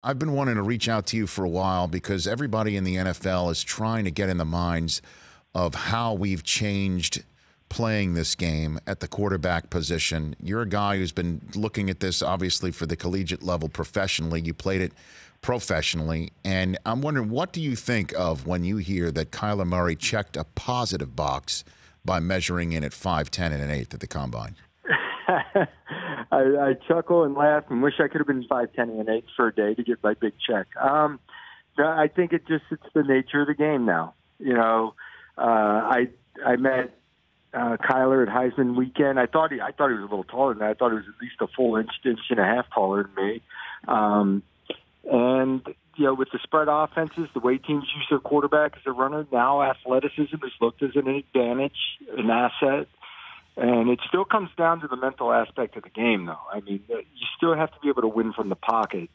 I've been wanting to reach out to you for a while because everybody in the NFL is trying to get in the minds of how we've changed playing this game at the quarterback position. You're a guy who's been looking at this, obviously, for the collegiate level professionally. You played it professionally. And I'm wondering, what do you think of when you hear that Kyler Murray checked a positive box by measuring in at 5'10" and an eighth at the Combine? I chuckle and laugh and wish I could have been 5'10" and an eighth for a day to get my big check. I think it's the nature of the game now. You know, I met Kyler at Heisman weekend. I thought he was a little taller than that. I thought he was at least a full inch and a half taller than me. And you know, with the spread offenses, the way teams use their quarterback as a runner, now athleticism is looked as an advantage, an asset. And it still comes down to the mental aspect of the game, though. I mean, you still have to be able to win from the pocket.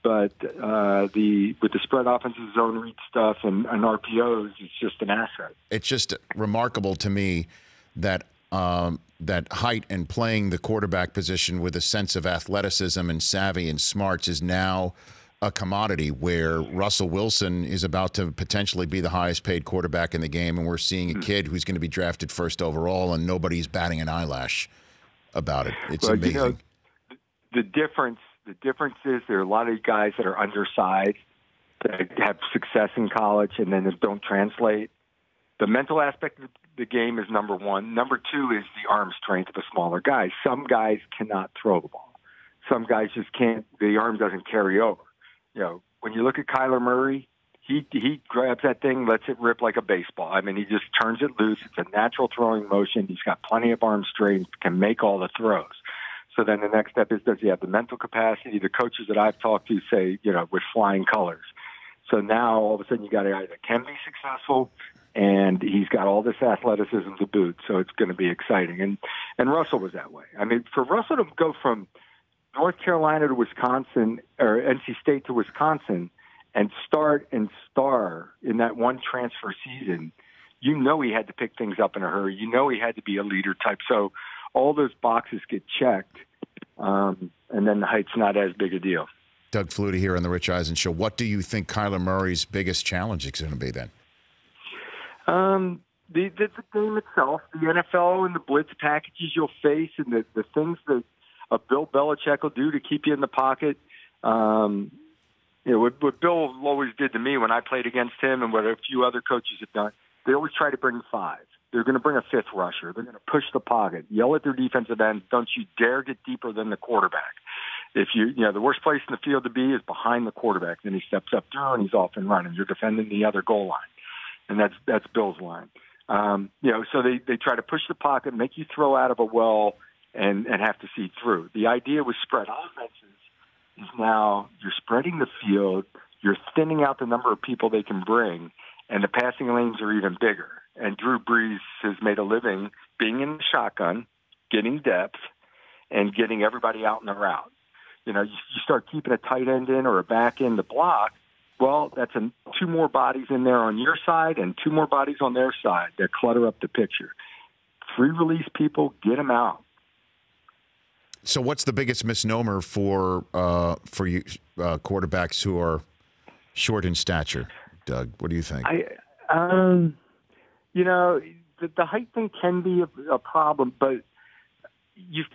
But with the spread offenses, zone read stuff, and RPOs, it's just an asset. It's just remarkable to me that that height and playing the quarterback position with a sense of athleticism and savvy and smarts is now a commodity, where Russell Wilson is about to potentially be the highest paid quarterback in the game, and we're seeing a kid who's going to be drafted first overall, and nobody's batting an eyelash about it. It's amazing. You know, the difference is there are a lot of guys that are undersized that have success in college and then don't translate. The mental aspect of the game is number one. Number two is the arm strength of the smaller guys. Some guys cannot throw the ball. Some guys just can't. The arm doesn't carry over. You know, when you look at Kyler Murray, he grabs that thing, lets it rip like a baseball. I mean, he just turns it loose. It's a natural throwing motion. He's got plenty of arm strength, can make all the throws. So then the next step is, does he have the mental capacity? The coaches that I've talked to say, you know, with flying colors. So now all of a sudden you got a guy that can be successful, and he's got all this athleticism to boot. So it's going to be exciting. And Russell was that way. I mean, for Russell to go from North Carolina to Wisconsin, or NC State to Wisconsin, and start and star in that one transfer season, you know he had to pick things up in a hurry. You know he had to be a leader type. So all those boxes get checked, and then the height's not as big a deal. Doug Flutie here on the Rich Eisen Show. What do you think Kyler Murray's biggest challenge is going to be then? The game itself, the NFL and the blitz packages you'll face, and the things that Bill Belichick will do to keep you in the pocket. You know, what Bill always did to me when I played against him, and what a few other coaches have done, they always try to bring five. They're going to bring a fifth rusher. They're going to push the pocket, yell at their defensive end, don't you dare get deeper than the quarterback. If you know, the worst place in the field to be is behind the quarterback. Then he steps up through and he's off and running. You're defending the other goal line. And that's Bill's line. You know, so they try to push the pocket, make you throw out of a well, and have to see through. The idea with spread offenses is now you're spreading the field, you're thinning out the number of people they can bring, and the passing lanes are even bigger. And Drew Brees has made a living being in the shotgun, getting depth, and getting everybody out in the route. You know, you start keeping a tight end in or a back end to block, well, that's two more bodies in there on your side and two more bodies on their side that clutter up the picture. Free release people, get them out. So what's the biggest misnomer for you quarterbacks who are short in stature, Doug? What do you think? You know, the height thing can be a problem, but you've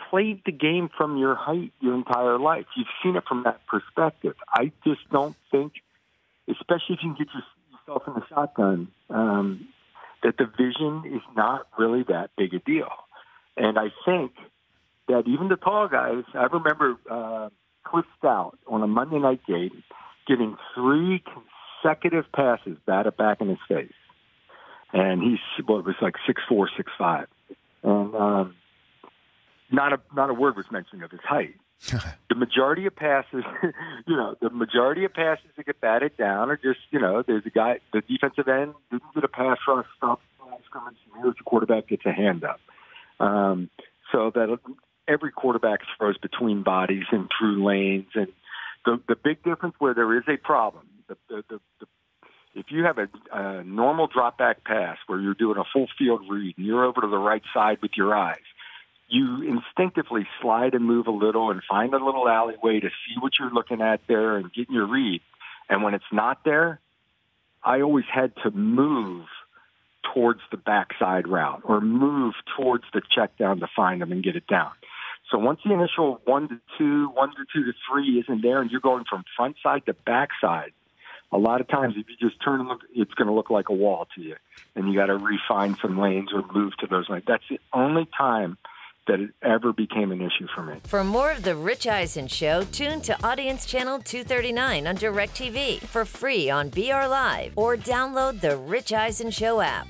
played the game from your height your entire life. You've seen it from that perspective. I just don't think, especially if you can get yourself in the shotgun, that the vision is not really that big a deal. And I think that even the tall guys, I remember Cliff Stout on a Monday night game getting 3 consecutive passes batted back in his face. And it was like 6'4", 6'5". And not a word was mentioned of his height. The majority of passes, that get batted down are just, there's a guy, the defensive end didn't get a pass rush, stops the scrimmage, and here's the quarterback gets a hand up. So that every quarterback throws between bodies and through lanes. And the big difference where there is a problem, if you have a normal drop back pass where you're doing a full field read and you're over to the right side with your eyes, you instinctively slide and move a little and find a little alleyway to see what you're looking at there and get your read. And when it's not there, I always had to move towards the backside route or move towards the check down to find them and get it down. So once the initial 1 to 2, 1 to 2 to 3 isn't there and you're going from front side to backside, a lot of times if you just turn and look, it's going to look like a wall to you. And you got to refine some lanes or move to those lanes. That's the only time that it ever became an issue for me. For more of The Rich Eisen Show, tune to Audience Channel 239 on DirecTV for free on BR Live or download the Rich Eisen Show app.